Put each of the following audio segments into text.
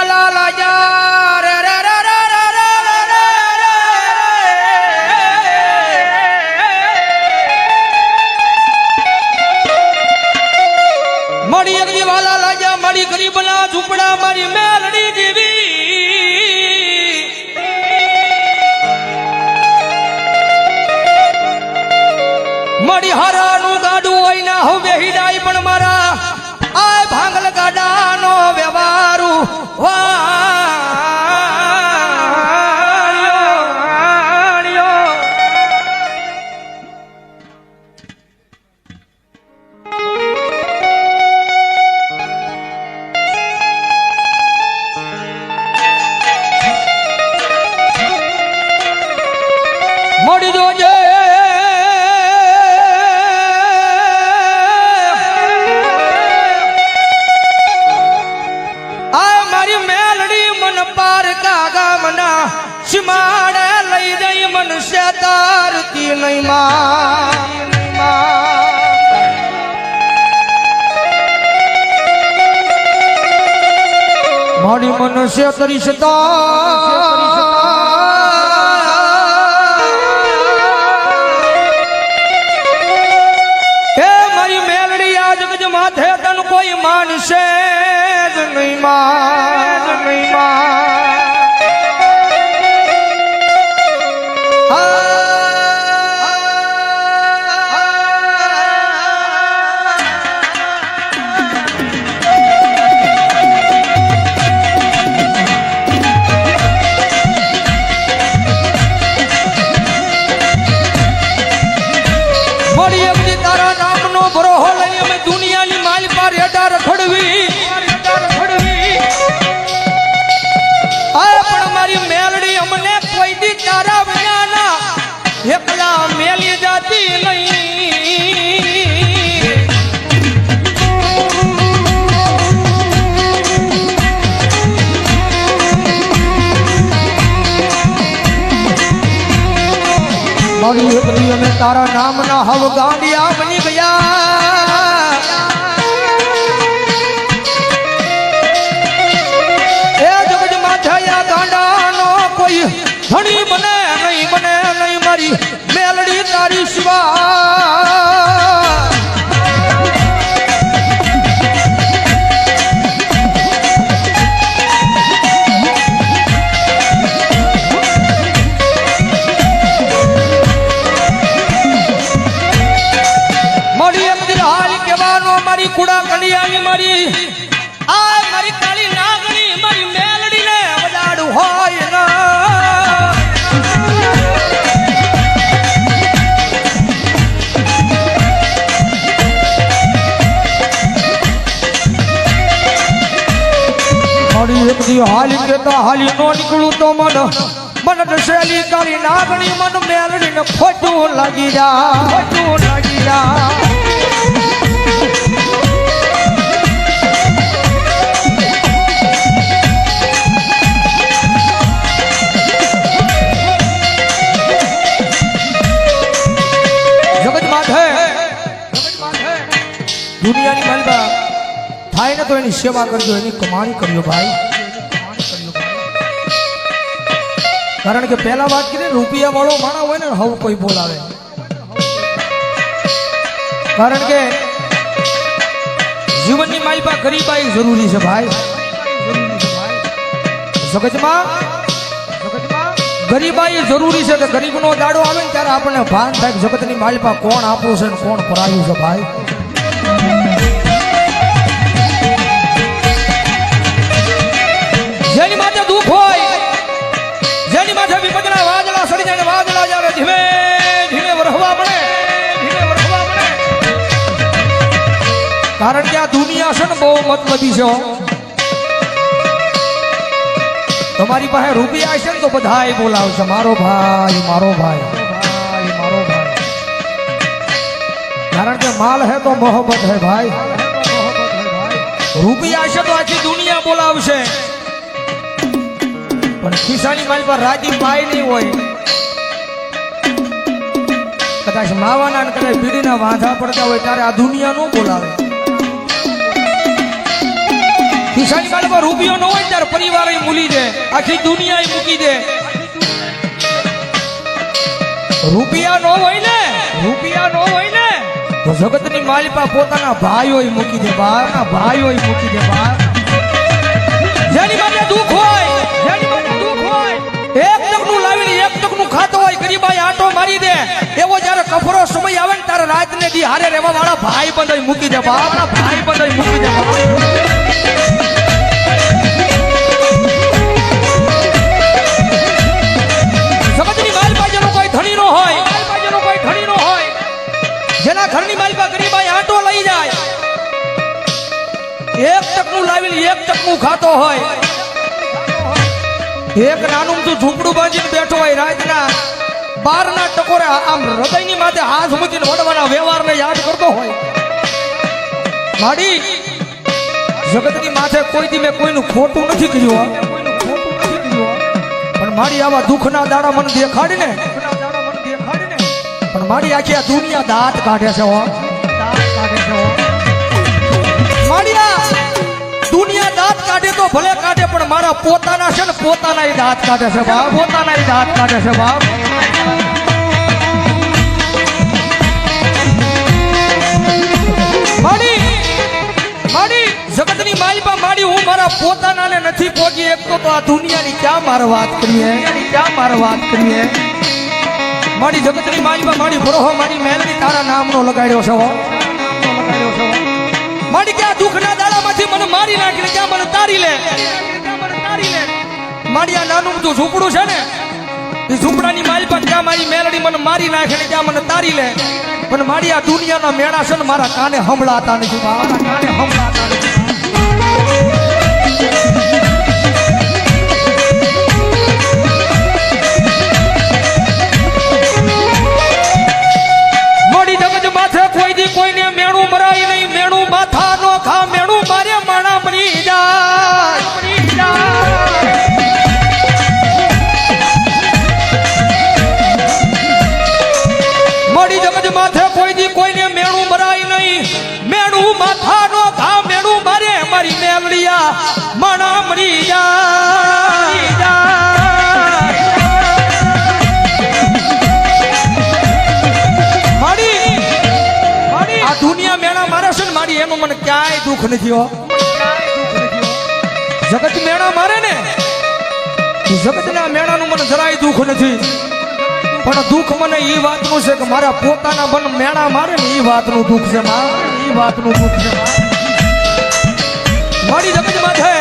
વાલા લાજા રે રે રે રે રે રે રે રે મળી અગજી વાલા લાજા મળી ગરીબના ઝૂંપડા મારી મેલડી જેવી મળી હરાનું ગાડું હોય ના હવે હિડાય પણ મારા આ ભાંગલ ગાડાનો વ્યવહારુ વાણ્યો મળી જોજે માડે લઈ જઈ મનુષ્ય તારતી નહીં મારી મનુષ્ય તરીશ એ મારી મેલડી આજ ગજ માથે તન કોઈ માનશે જ નહીં એકલા મેલી જાતી નહીં મારી એકલી અમે તારા નામના હવ ગાંડિયા બની ગયા એ જગત માથાયા ગાંડાનો કોઈ ધણી બને નહીં મારી મેલડી તારી શિવા મારી એમ દિલ હાલ કહેવાનો મારી કુડા કડિયાની મારી આ મારી કાળી નાગણી મારી મેલડી ને વડાડું હોય ના હાલી કેતા હાલી નો નીકળું તો મન દશેલી કાળી નાગણી મન મેલડી ને ખોટું લાગી જા જગત માથે દુનિયાની માલબા થાય ને તો એની સેવા કરજો એની કમાણી કરજો ભાઈ કારણ કે પહેલા વાત કરી રૂપિયા વાળો માણા હોય ને હવ કોઈ બોલાવે કારણ કે જીવનની માલપા ગરીબાઈ જરૂરી છે ભાઈ જગતમાં ગરીબાઈ જરૂરી છે કે ગરીબનો દાડો આવે ને ત્યારે આપણને ભાન થાય જગતની માલપા કોણ આપણું છે ને કોણ પરાયું છે ભાઈ જેની માથે દુઃખ હોય જેની માથે વિપદના વાદળા સડી જાય વાદળા જાવે ધીમે ધીમે વરહવા પડે કારણ કે આ દુનિયા છે ને બહુ મતલબી છે તમારી પાસે રૂપિયા છે ને તો બધાય બોલાવશે મારો ભાઈ કારણ કે માલ હે તો મોહબ્બત હે ભાઈ રૂપિયા છે તો આખી દુનિયા બોલાવશે પણ ખિસ્સાની મારી પર રાજી પાય નહીં હોય કદાચ માવાના ને કદાચ બીડીના વાંધા પડતા હોય ત્યારે આ દુનિયા નો બોલાવે ખિસ્સાની માલમાં રૂપિયો ન હોય ત્યારે પરિવાર મૂલી દે, આખી દુનિયા મૂકી દે. રૂપિયા ન હોય ને તો જગતની માલિપા પોતાના ભાઈઓ મૂકી દે, ભાઈઓ મૂકી દે. જેની માટે દુઃખ હોય એક ટકનું લાવીને એક ટકનું ખાતો હોય, ગરીબાઈ આટો મારી દે, એવો જયારે કફરો સમય આવે ને ત્યારે રાતને દી હારે રહેવા વાળા ભાઈ બંધ મૂકી દે, ભાઈ બંધ મૂકી દે. જગતની માલિપા જેનો કોઈ ધણી નો હોય, જેના ઘરની માલિપા ગરીબાઈ આટો લઈ જાય, એક ટકનું લાવીને એક ટકનું ખાતો હોય, એક નાનું તું ઝૂંપડું બાંધીને બેઠો હોય, રાતના 12 ના ટકોરે આમ હૃદયની માથે હાથ મૂકીને વડવાના વ્યવહારને યાદ કરતો હોય. માડી જગતની માથે કોઈથી મેં કોઈનું ખોટું નથી કર્યું, પણ મારી આવા દુઃખના દાડા મને દેખાડીને, પણ મારી આખી આ દુનિયા દાંત કાઢે છે. દુનિયા દાંત કાઢે તો ભલે કાઢે, પણ મારા પોતાના છે ને પોતાના દાંત કાઢે છે બાપ, પોતાના દાંત કાઢે છે બાપ. માડી જગતની માલિપા માડી હું મારા પોતાનાને નથી પહોંચી એકતો તો આ દુનિયાની ક્યાં મારે વાત કરીએ, મારી જગતની માલિપા મારી ભરોહો મારી મહેલની તારા નામનો લગાડ્યો છે. મારી ક્યાં દુઃખના દાડામાંથી મને મારી નાખીને ક્યાં મને તારી લે. મારી આ નાનું તું ઝૂંપડું છે ને, એ ઝૂંપડાની માલિપા ક્યાં મારી મેલડી મને મારી નાખે ને ક્યાં મને તારી લે. પણ મારી આ દુનિયાના મેળા છે ને મારા કાને સંભળાતા નથી, મારા કાને સંભળાતા નથી. કોઈને મેણું મરાય નહીં, મેણું માથા નો ખા, મેણું મારે માણા મરી જાય. મોડી જગત માથે કોઈને મેણું મરાય નહીં, મેણું માથા નો ખા, મેણું મારે મારી મેલડિયા માણા મરી જાય. દુનિયા મેળા મારે છે ને મારી એનું મને ક્યાંય દુઃખ નથી. જગત મેળા મારે ને, જગતના મેળાનું મને જરાય દુઃખ નથી, પણ દુઃખ મને એ વાતનું છે કે મારા પોતાના મન મેળા મારે ને એ વાતનું દુઃખ છે. મારી જગત માથે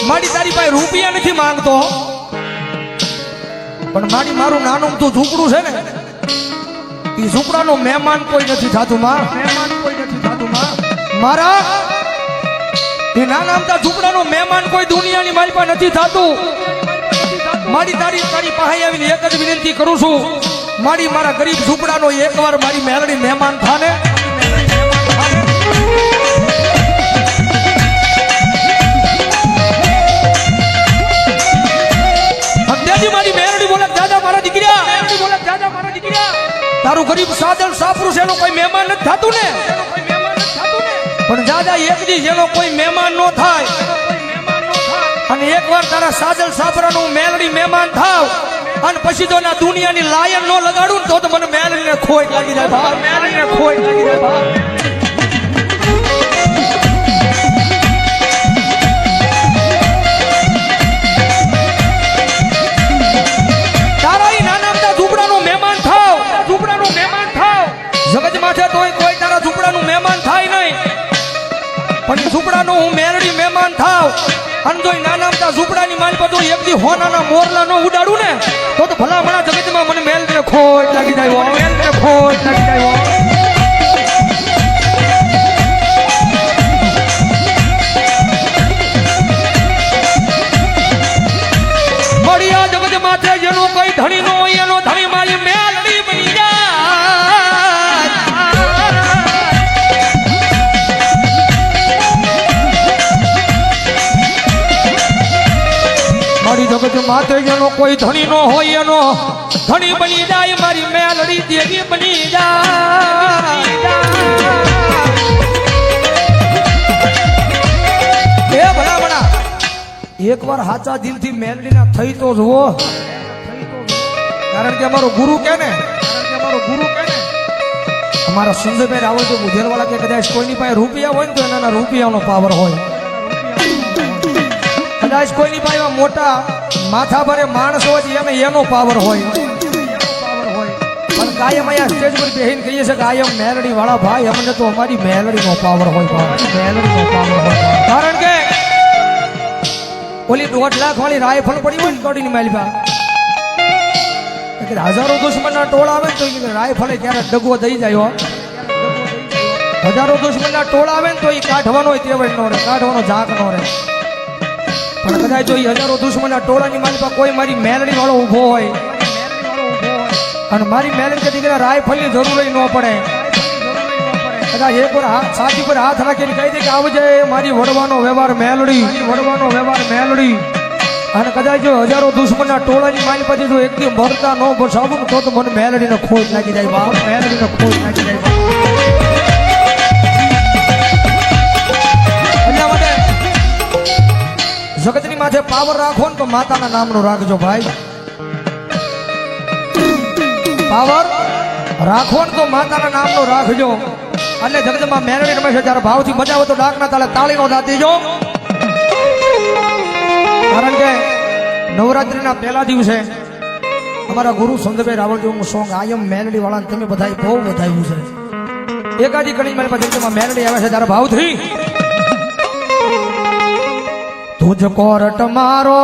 મારી તારી પાસે રૂપિયા નથી માંગતો, પણ મારું નાનું તું ઝૂંપડું છે ને, એ ઝૂંપડાનો મહેમાન કોઈ નથી થતું મારા. એ નાના અમથા ઝૂંપડાનો મહેમાન કોઈ દુનિયાની માલિપા નથી થતું. મારી તારી પાસે આવીને એક જ વિનંતી કરું છું, મારા ગરીબ ઝૂંપડાનો એકવાર મારી મેલડી મહેમાન થાને. મારી મેલડી બોલે દાદા મારા દીકરા, તારું ગરીબ સાદલ સાપરું છે, એનો કોઈ મહેમાન નથી થતું ને. પણ દાદા એક દી જેનો કોઈ મહેમાન નો થાય અને એકવાર તારા સાદલ સાપરાનું મેલડી મહેમાન થાવ અને પછી તો ના દુનિયાની લાયન નો લગાડું તો મને મેલડીને ખોટ લાગી જાય, મેલડીને ખોટ લાગી જાય. જગત માથે તોય કોઈ તારા ઝૂંપડાનું મહેમાન થાય નહીં, પણ ઝૂંપડાનું હું મેલડી મહેમાન થાવ અને જો નાના મોટા ઝૂંપડાની માલ પર એક દી હોનાના મોરલા નો ઉડાડું ને તો ભલા ભલા જગતમાં મને મેલડીને ખોટ લાગી જાય, મેલડીને ખોટ લાગી જાય. મળ્યા જગત માથે જેનો કોઈ ધણી નો હોય એનો ધણી મારી મેલડી બની જાય. મારી જગત માથે જેનો કોઈ ધણી નો હોય એનો ધણી બની જાય, મારી મેલડી દેવી બની જાય. એકવાર સાચા દિલથી મેલડીના થઈ તો જુઓ, કારણ કે અમારો ગુરુ કે ને, અમારા સંજયભાઈ રાવલ તો ગુજરવાળા કે કદાચ કોઈની પાસે રૂપિયા હોય ને તો એના રૂપિયાનો પાવર હોય, કદાચ કોઈની પાસે મોટા માથા ભરે માણસ હોય એને એનો પાવર હોય. પણ કાયમ અહીંયા સ્ટેજ પર બેહીને કહીએ છીએ કાયમ મેલડી વાળા ભાઈ અમને તો અમારી મેલડીનો પાવર હોય, મેલડીનો પાવર હોય. કારણ કે ઓલી 1.5 લાખ વાળી રાયફળ પડી હોય ને કડીની માલપા, હજારો દુશ્મનના ટોળા આવે ને તો રાયફળે ક્યારે ડગવો દઈ જાય. હજારો દુશ્મનના ટોળા આવે ને તો એ કાઢવાનો તેવડ નો રહે, કાઢવાનો ઝાક નો રહે. પણ કદાચ જો હજારો દુશ્મનના ટોળાની માલપા કોઈ મારી મેલડી વાળો ઉભો હોય અને મારી મેલડી કે દીકરા રાયફળની જરૂર ન પડે, કદાચ એક વાર છાતી પર હાથ રાખીને કહી દે કે આવજે મારી વડવાનો વ્યવહાર મેલડી, વડવાનો વ્યવહાર મેલડી. અને કદાચ જો હજારો દુશ્મનના ટોળાની મારી પછી જો એકદમ ભરતા ન બસાવું તો મને મેલડીને ખોટ લાગી જાય બાપ, મેલડીને ખોટ લાગી જાય. એટલા માટે જગતની માથે પાવર રાખો ને તો માતાના નામનો રાખજો ભાઈ, પાવર રાખો ને તો માતાના નામનો રાખજો. એટલે જગતમાં મેલડી રમે છે ત્યારે ભાવથી મજા આવે તો ડાકના તાલે તાળીનો દાંત દેજો. કારણ કે નવરાત્રિના પહેલા દિવસે અમારા ગુરુ સંજયભાઈ રાવળજીનું સોંગ આયમ મેલડી વાળા તમે બધા બહુ વધાવ્યું છે. એકાદી કડી મારી પાસે મેલડી આવે છે ત્યારે ભાવથી તુજ કોરટ મારો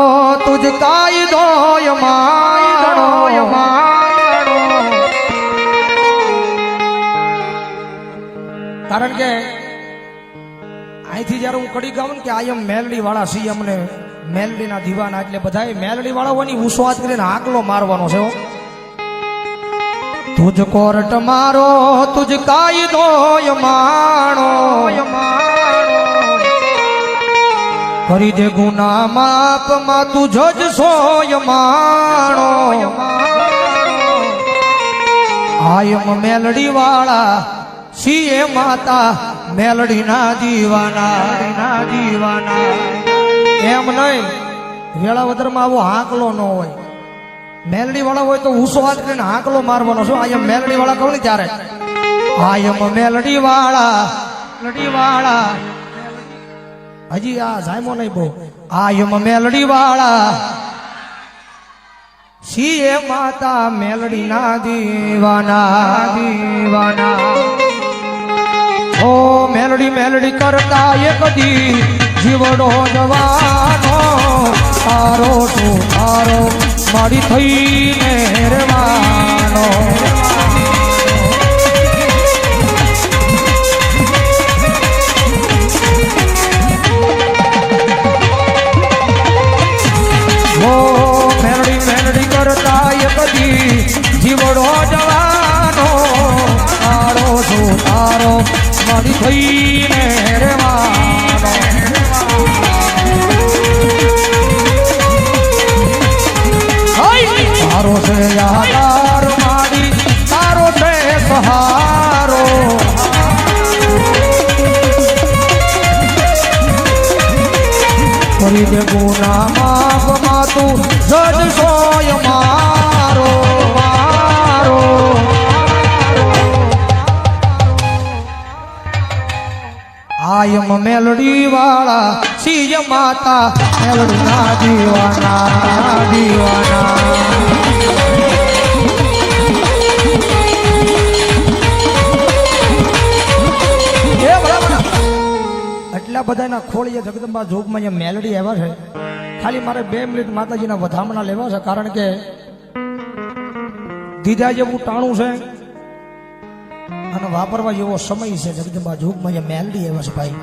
તુજ કાયદો મારો, કારણ કે અહીંથી જયારે હું કડી ગાઉં ને કે આયમ મેલડી વાળા સી અમને મેલડીના દીવાના, એટલે બધા મેલડી વાળાઓની ઉસ્વાદ કરીને આકલો મારવાનો છે. તુજ કોરટ મારો તુજ કાયદો માણો, કરી દે ગુના માપ માં તું જજ સોય માણો. આયમ મેલડી વાળા સીએ માતા મેલડી ના દીવાના, દીવાના. એમ નહીં વેળાવદરમાં આવો હાંકલો ન હોય, મેલડી વાળા હોય તો ઉસો હાથ કરીને હાંકલો મારવાનો છો. આયમ મેલડી વાળા કહું ને ત્યારે આયમ મેલડી વાળા, મેલડી વાળા હજી આ જાયમો નહીં બહુ. આયમ મેલડી વાળા સીએ માતા મેલડી ના દીવાના, દીવાના. ઓ મેલડી મેલડી કરતા એક દી જીવડો જવાનો, તારો તો તારો મારી થઈને રહેવાનો. ઓ મેલડી મેલડી કરતા એક દી જીવડો જવાનો, તારો તો તારો મારી થઈને રહેવાનો. તારો છે આધાર મારી, તારો છે સહારો. કરી દે ગુના માફ માં તું જજ સોય મારો, મારો. આયમ મેલડી વાળા સીય માતા મેલડી ના દીવાના, દીવાના. એટલા બધાના ખોળીએ જગદંબા જોગમાં અહીંયા મેલડી આવ્યા છે. ખાલી મારે 2 મિનિટ માતાજીના વધામણા લેવા છે, કારણ કે દીધા જેવું ટાણું છે અને વાપરવા જેવો સમય છે. જગદંબા જોગમાં અહીંયા મેલડી આવ્યા છે ભાઈ.